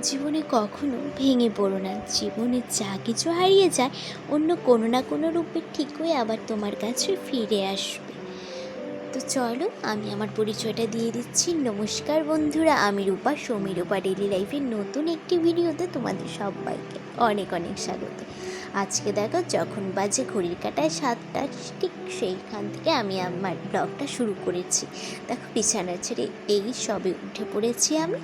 জীবনে কখনো ভেঙে পড়ো না। জীবনে যা কিছু হারিয়ে যায় অন্য কোনো না কোনো রূপে ঠিকই আবার তোমার কাছে ফিরে আসবে। তো চলো আমি আমার পরিচয়টা দিয়ে দিচ্ছি। নমস্কার বন্ধুরা, আমি রূপা, রূপা ডেইলি লাইফের নতুন একটি ভিডিওতে তোমাদের সবাইকে অনেক অনেক স্বাগত। আজকে দেখো যখন বাজে ঘড়ির কাঁটায় 7টা, ঠিক সেইখান থেকে আমি আমার ব্লগটা শুরু করেছি। দেখো বিছানা ছেড়ে এই সবে উঠে পড়েছি আমি,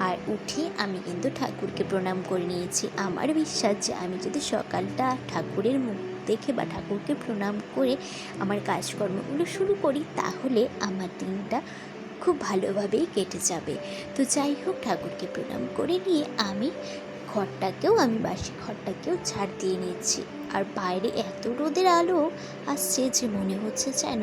আর উঠে আমি কিন্তু ঠাকুরকে প্রণাম করে নিয়েছি। আমার বিশ্বাস যে আমি যদি সকালটা ঠাকুরের মুখ দেখে বা ঠাকুরকে প্রণাম করে আমার কাজকর্মগুলো শুরু করি তাহলে আমার দিনটা খুব ভালোভাবেই কেটে যাবে। তো যাই হোক, ঠাকুরকে প্রণাম করে নিয়ে আমি বাসি ঘরটাকেও ঝাড় দিয়ে নিচ্ছি। আর বাইরে এত রোদের আলো আসছে যে মনে হচ্ছে যেন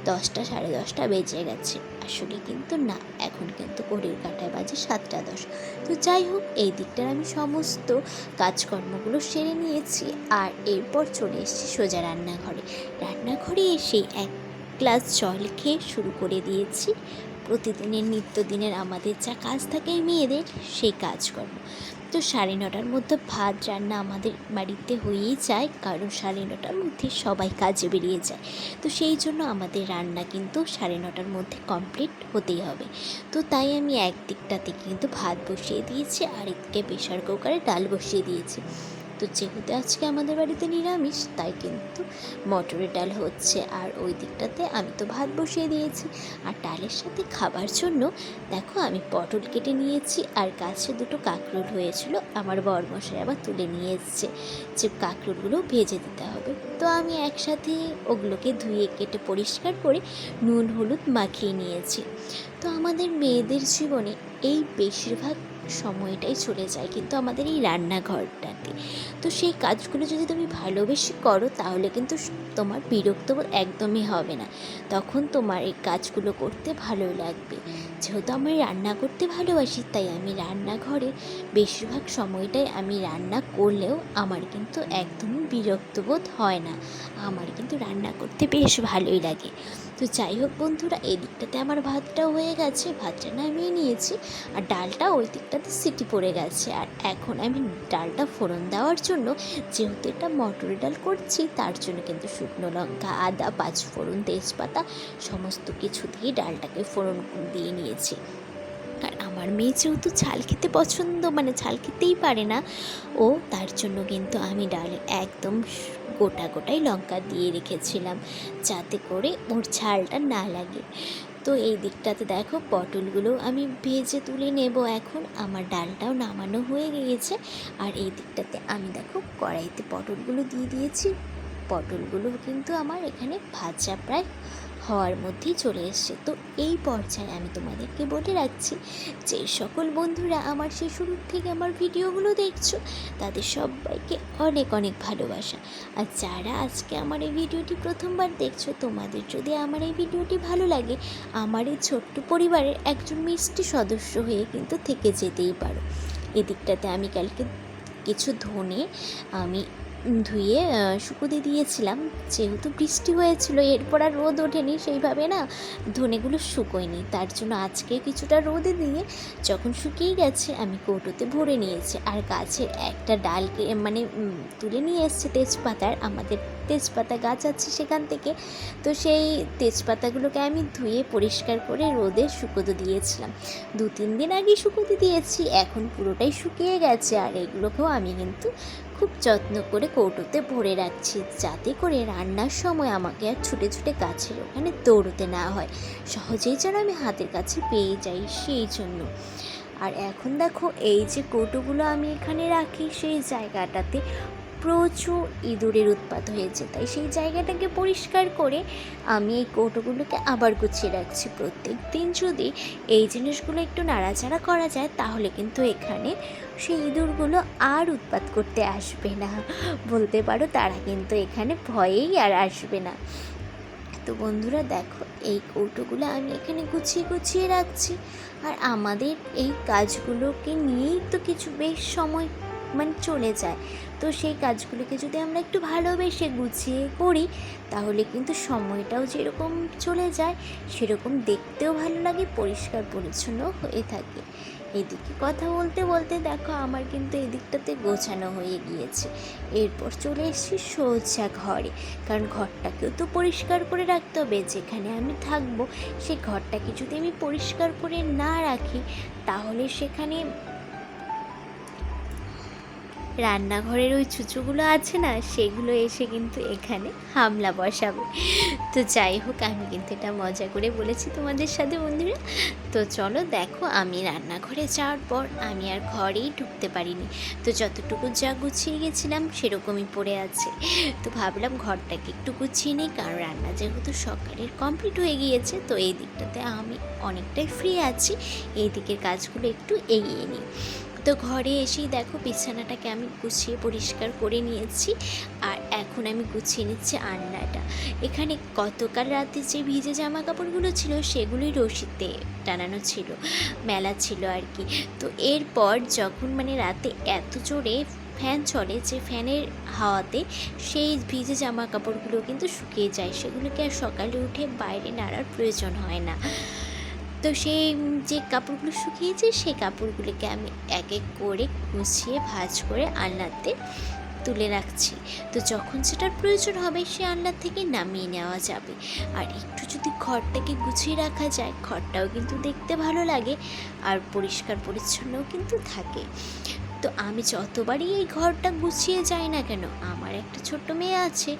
10টা 10:30 বেজে গেছে। আসলে কিন্তু না, এখন কিন্তু ঘড়ির কাঁটায় বাজে 7টা 10। তো যাই হোক, এই দিকটার আমি সমস্ত কাজকর্মগুলো সেরে নিয়েছি। আর এরপর চলে এসেছি সোজা রান্নাঘরে এসে এক গ্লাস জল খেয়ে শুরু করে দিয়েছি প্রতিদিনের নিত্যদিনের আমাদের যা কাজ থাকে মেয়েদের, সেই কাজকর্ম। তো 9:30টার মধ্যে ভাত রান্না আমাদের বাড়িতে হয়েই যায়, কারণ 9:30টার মধ্যে সবাই কাজে বেরিয়ে যায়। তো সেই জন্য আমাদের রান্না কিন্তু 9:30টার মধ্যে কমপ্লিট হতেই হবে। তো তাই আমি একদিকটাতে কিন্তু ভাত বসিয়ে দিয়েছি, আরেকদিকে প্রেশার কুকারে ডাল বসিয়ে দিয়েছি। তো যেহেতু আজকে আমাদের বাড়িতে নিরামিষ, তাই কিন্তু মটরের ডাল হচ্ছে। আর ওই দিকটাতে আমি তো ভাত বসিয়ে দিয়েছি। আর ডালের সাথে খাবার জন্য দেখো আমি পটল কেটে নিয়েছি, আর গাছে 2টো কাঁকরোল হয়েছিল, আমার বরমশাই আবার তুলে নিয়ে এসছে যে কাঁকরোলগুলো ভেজে দিতে হবে। তো আমি একসাথে ওগুলোকে ধুয়ে কেটে পরিষ্কার করে নুন হলুদ মাখিয়ে নিয়েছি। তো আমাদের মেয়েদের জীবনে এই বেশিরভাগ সময়টাই চলে যায় কিন্তু আমাদের এই রান্নাঘরটাতে। তো সেই কাজগুলো যদি তুমি ভালোবেসে করো তাহলে কিন্তু তোমার বিরক্তবোধ একদমই হবে না, তখন তোমার এই কাজগুলো করতে ভালোই লাগবে। যেহেতু আমি রান্না করতে ভালোবাসি, তাই আমি রান্নাঘরে বেশিরভাগ সময়টাই আমি রান্না করলেও আমার কিন্তু একদমই বিরক্তবোধ হয় না। আমার কিন্তু রান্না করতে বেশ ভালোই লাগে। তো যাই হোক বন্ধুরা, এই দিকটাতে আমার ভাতটাও হয়ে গেছে, ভাতটা নামিয়ে নিয়েছি। আর ডালটা ওই দিকটাতে সিটি পড়ে গেছে। আর এখন আমি ডালটা ফোড়ন দেওয়ার জন্য, যেহেতু এটা মটরের ডাল করছি, তার জন্য কিন্তু শুকনো লঙ্কা, আদা, পাঁচফোড়ন, তেজপাতা সমস্ত কিছু দিয়ে ডালটাকে ফোড়ন দিয়ে নিয়েছি। আর আমার মেয়ে যেহেতু ঝাল খেতে পছন্দ, মানে ঝাল খেতেই পারে না ও, তার জন্য কিন্তু আমি ডালে একদম গোটাই লঙ্কা দিয়ে রেখেছিলাম, যাতে করে ওর ঝালটা না লাগে। তো এই দিকটাতে দেখো পটলগুলো আমি ভেজে তুলে নেব। এখন আমার ডালটাও নামানো হয়ে গিয়েছে। আর এই দিকটাতে আমি দেখো কড়াইতে পটলগুলো দিয়ে দিয়েছি। পটলগুলো কিন্তু আমার এখানে ভাজা প্রায় হওয়ার মধ্যেই চলে এসছে। তো এই পর্যায়ে আমি তোমাদেরকে বলে রাখছি, যে সকল বন্ধুরা আমার সেই শুরু থেকে আমার ভিডিওগুলো দেখছো, তাদের সবাইকে অনেক অনেক ভালোবাসা। আর যারা আজকে আমার এই ভিডিওটি প্রথমবার দেখছো, তোমাদের যদি আমার এই ভিডিওটি ভালো লাগে, আমার এই ছোট্ট পরিবারের একজন মিষ্টি সদস্য হয়ে কিন্তু থেকে যেতেই পারো। এদিকটাতে আমি কালকে কিছু ধনে আমি ধুয়ে শুকোতে দিয়েছিলাম, যেহেতু বৃষ্টি হয়েছিল, এরপর আর রোদ ওঠেনি সেইভাবে না, ধনেগুলো শুকোয়নি। তার জন্য আজকে কিছুটা রোদে দিয়ে যখন শুকিয়ে গেছে আমি কৌটোতে ভরে নিয়েছি। আর গাছের একটা ডালকে মানে তুলে নিয়ে এসছে তেজপাতার, আমাদের তেজপাতা গাছ আছে সেখান থেকে। তো সেই তেজপাতাগুলোকে আমি ধুয়ে পরিষ্কার করে রোদে শুকোতে দিয়েছিলাম। 2-3 দিন আগে শুকোতে দিয়েছি, এখন পুরোটাই শুকিয়ে গেছে। আর এগুলোকেও আমি কিন্তু খুব যত্ন করে কৌটোতে ভরে রাখছি, যাতে করে রান্নার সময় আমাকে আর ছুটে ছুটে গাছের ওখানে দৌড়তে না হয়, সহজেই যেন আমি হাতের কাছে পেয়ে যাই সেই জন্য। আর এখন দেখো এই যে কৌটোগুলো আমি এখানে রাখি, সেই জায়গাটাতে প্রচুর ইঁদুরের উৎপাত হয়েছে, তাই সেই জায়গাটাকে পরিষ্কার করে আমি এই কৌটোগুলোকে আবার গুছিয়ে রাখছি। প্রত্যেক দিন যদি এই জিনিসগুলো একটু নাড়াচাড়া করা যায়, তাহলে কিন্তু এখানে সেই ইঁদুরগুলো আর উৎপাত করতে আসবে না, বলতে পারো তারা কিন্তু এখানে ভয়েই আর আসবে না। তো বন্ধুরা দেখো, এই কৌটোগুলো আমি এখানে গুছিয়ে গুছিয়ে রাখছি। আর আমাদের এই কাজগুলোকে নিয়েই তো কিছু বেশ সময় মানে চলে যায়। তো সেই কাজগুলোকে যদি আমরা একটু ভালোবেসে গুছিয়ে করি, তাহলে কিন্তু সময়টাও যেরকম চলে যায়, সেরকম দেখতেও ভালো লাগে, পরিষ্কার পরিচ্ছন্ন হয়ে থাকে। এদিকে কথা বলতে বলতে দেখো আমার কিন্তু এদিকটাতে গোছানো হয়ে গিয়েছে। এরপর চলে এসেছি সোজা ঘরে, কারণ ঘরটাকেও তো পরিষ্কার করে রাখতে হবে। যেখানে আমি থাকবো সেই ঘরটাকে যদি আমি পরিষ্কার করে না রাখি, তাহলে সেখানে রান্নাঘরের ওই চুচুগুলো আছে না, সেগুলো এসে কিন্তু এখানে হামলা বসাবে। তো যাই হোক, আমি কিন্তু এটা মজা করে বলেছি তোমাদের সাথে বন্ধুরা। তো চলো দেখো, আমি রান্নাঘরে যাওয়ার পর আমি আর ঘরেই ঢুকতে পারিনি। তো যতটুকু যা গুছিয়ে গেছিলাম সেরকমই পড়ে আছে। তো ভাবলাম ঘরটাকে একটু গুছিয়ে নিই, কারণ রান্না যেহেতু সকালের কমপ্লিট হয়ে গিয়েছে, তো এই দিকটাতে আমি অনেকটাই ফ্রি আছি, এই দিকের কাজগুলো একটু এগিয়ে নিই। তো ঘরে এসেই দেখো বিছানাটাকে আমি গুছিয়ে পরিষ্কার করে নিয়েছি, আর এখন আমি গুছিয়ে নিচ্ছি আলনাটা। এখানে গতকাল রাতে যে ভিজে জামা কাপড়গুলো ছিল সেগুলোই রশিতে টানানো ছিল, মেলা ছিল আর কি। তো এরপর যখন মানে রাতে এত জোরে ফ্যান চলে, যে ফ্যানের হাওয়াতে সেই ভিজে জামা কাপড়গুলো কিন্তু শুকিয়ে যায়, সেগুলোকে আর সকালে উঠে বাইরে নাড়ার প্রয়োজন হয় না। তো সেই যে কাপড়গুলো শুকিয়েছে সেই কাপড়গুলোকে আমি এক এক করে গুছিয়ে ভাঁজ করে আলনাতে তুলে রাখছি। তো যখন সেটার প্রয়োজন হবে সে আলনার থেকে নামিয়ে নেওয়া যাবে। আর একটু যদি ঘরটাকে গুছিয়ে রাখা যায়, ঘরটাও কিন্তু দেখতে ভালো লাগে আর পরিষ্কার পরিচ্ছন্নও কিন্তু থাকে। তো আমি যতবারই এই ঘরটা গুছিয়ে যাই না কেন, আমার একটা ছোট্ট মেয়ে আছে,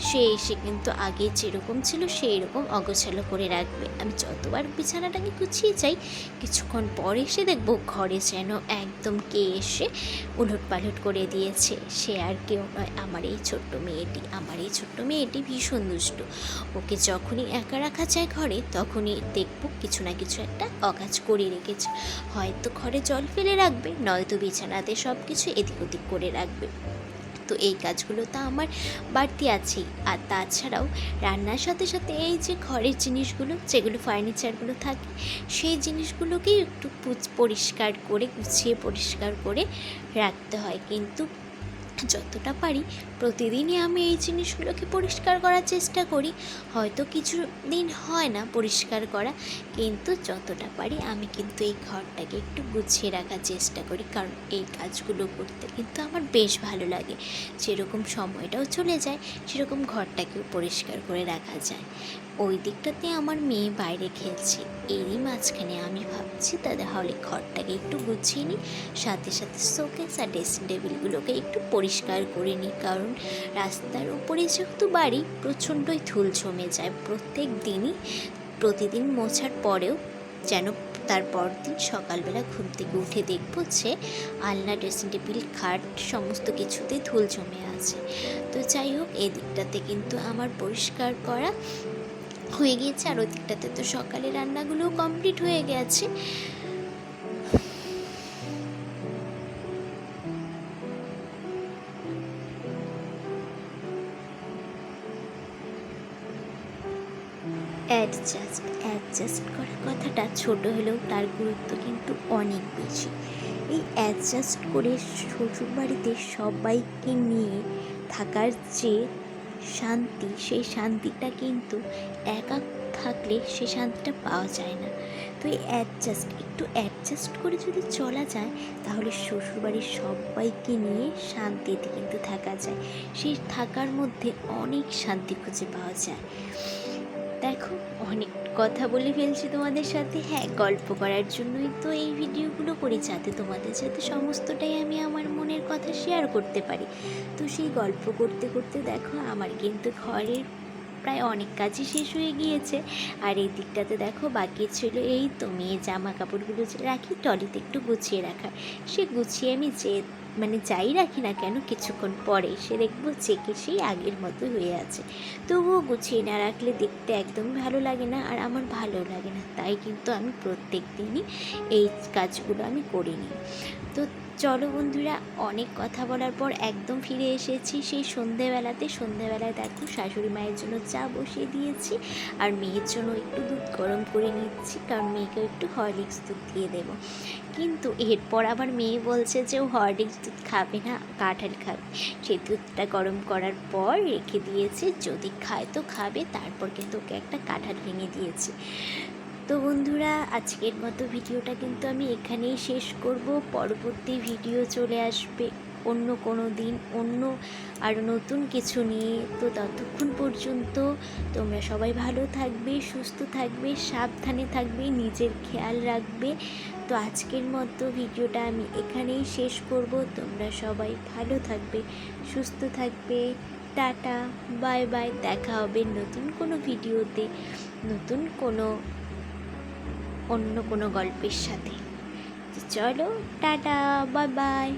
সে এসে কিন্তু আগে যেরকম ছিল সেই রকম অগোছালো করে রাখবে। আমি যতবার বিছানাটাকে গুছিয়ে যাই, কিছুক্ষণ পর এসে দেখবো ঘরে যেন একদম কে এসে উলট পালট করে দিয়েছে। সে আর কেউ নয়, আমার এই ছোট্ট মেয়েটি। আমার এই ছোট্ট মেয়েটি ভীষণ দুষ্ট। ওকে যখনই একা রাখা যায় ঘরে, তখনই দেখবো কিছু না কিছু একটা অকাজ করে রেখেছে। হয়তো ঘরে জল ফেলে রাখবে, নয়তো বিছানাতে সব কিছু এদিক ওদিক করে রাখবে। তো এই কাজগুলো তো আমার বাড়তি আছেই। আর তাছাড়াও রান্নার সাথে সাথে এই যে ঘরের জিনিসগুলো, যেগুলো ফার্নিচারগুলো থাকে, সেই জিনিসগুলোকেই একটু পরিষ্কার করে গুছিয়ে পরিষ্কার করে রাখতে হয়। কিন্তু যতটা পারি প্রতিদিনই আমি এই জিনিসগুলোকে পরিষ্কার করার চেষ্টা করি। হয়তো কিছু দিন হয় না পরিষ্কার করা, কিন্তু যতটা পারি আমি কিন্তু এই ঘরটাকে একটু গুছিয়ে রাখার চেষ্টা করি, কারণ এই কাজগুলো করতে কিন্তু আমার বেশ ভালো লাগে। যেরকম সময়টাও চলে যায়, সেরকম ঘরটাকেও পরিষ্কার করে রাখা যায়। ওই দিকটাতে আমার মেয়ে বাইরে খেলছে, এরই মাঝখানে আমি ভাবছি তাহলে ঘরটাকে একটু গুছিয়ে নিই, সাথে সাথে শোকেস আর ড্রেসিং টেবিলগুলোকে একটু পরিষ্কার করে নিই। কারণ রাস্তার উপরে যেহেতু বাড়ি, প্রচণ্ডই ধুল জমে যায় প্রত্যেক দিনই। প্রতিদিন মোছার পরেও যেন তারপর দিন সকালবেলা ঘুম থেকে উঠে দেখব যে আলনা, ড্রেসিং টেবিল, খাট সমস্ত কিছুতে ধুল জমে আছে। তো যাই হোক, এই দিকটাতে কিন্তু আমার পরিষ্কার করা হয়ে গিয়েছে, আর ওই দিকটাতে তো সকালে রান্নাগুলোও কমপ্লিট হয়ে গেছে। অ্যাডজাস্ট করার কথাটা ছোট হলেও তার গুরুত্ব কিন্তু অনেক বেশি। এই অ্যাডজাস্ট করে শ্বশুরবাড়িতে সবাইকে নিয়ে থাকার যে শান্তি, সেই শান্তিটা কিন্তু একা থাকলে সে শান্তিটা পাওয়া যায় না। তো এই একটু অ্যাডজাস্ট করে যদি চলা যায়, তাহলে শ্বশুরবাড়ির সবাইকে নিয়ে শান্তিতে কিন্তু থাকা যায়। সেই থাকার মধ্যে অনেক শান্তি খুঁজে পাওয়া যায়। দেখো, অনেক কথা বলে ফেলছি তোমাদের সাথে। হ্যাঁ, গল্প করার জন্যই তো এই ভিডিওগুলো করি, যাতে তোমাদের সাথে সমস্তটাই আমি আমার মনের কথা শেয়ার করতে পারি। তো সেই গল্প করতে করতে দেখো আমার কিন্তু ঘরের প্রায় অনেক কাজই শেষ হয়ে গিয়েছে। আর এই দিকটাতে দেখো বাকি ছিল এই তো মেয়ে জামা কাপড়গুলো যে রাখি টলিতে একটু গুছিয়ে রাখা। সে গুছিয়ে আমি যাই রাখি না কেন, কিছুক্ষণ পরে সে দেখবো চেকে সেই আগের মতো হয়ে আছে। তবুও গুছিয়ে না রাখলে দেখতে একদমই ভালো লাগে না, আর আমার ভালো লাগে না। তাই কিন্তু আমি প্রত্যেক দিনই এই কাজগুলো আমি করে নিই। তো চলো বন্ধুরা, অনেক কথা বলার পর একদম ফিরে এসেছি সেই সন্ধেবেলায় দেখো শাশুড়ি মায়ের জন্য চা বসিয়ে দিয়েছি, আর মেয়ের জন্য একটু দুধ গরম করে নিচ্ছি, কারণ মেয়েকেও একটু হরলিক্স দুধ দিয়ে দেবো। কিন্তু এরপর আবার মেয়ে বলছে যে ও হরলিক্স দুধ খাবে না, কাঁঠাল খাবে। সেই দুধটা গরম করার পর রেখে দিয়েছি, যদি খায় তো খাবে। তারপর কিন্তু ওকে একটা কাঁঠাল ভেঙে দিয়েছি। তো বন্ধুরা, আজকের মতো ভিডিওটা কিন্তু আমি এখানেই শেষ করব। পরবর্তী ভিডিও চলে আসবে অন্য কোনো দিন, অন্য আরও নতুন কিছু নিয়ে। তো ততক্ষণ পর্যন্ত তোমরা সবাই ভালো থাকবে, সুস্থ থাকবে, সাবধানে থাকবে, নিজের খেয়াল রাখবে। তো আজকের মতো ভিডিওটা আমি এখানেই শেষ করব। তোমরা সবাই ভালো থাকবে, সুস্থ থাকবে। Tata, bye bye. দেখা হবে নতুন কোনো ভিডিওতে, নতুন কোনো অন্য কোনো গল্পের সাথে। তো চলো, টাটা, বাই বাই।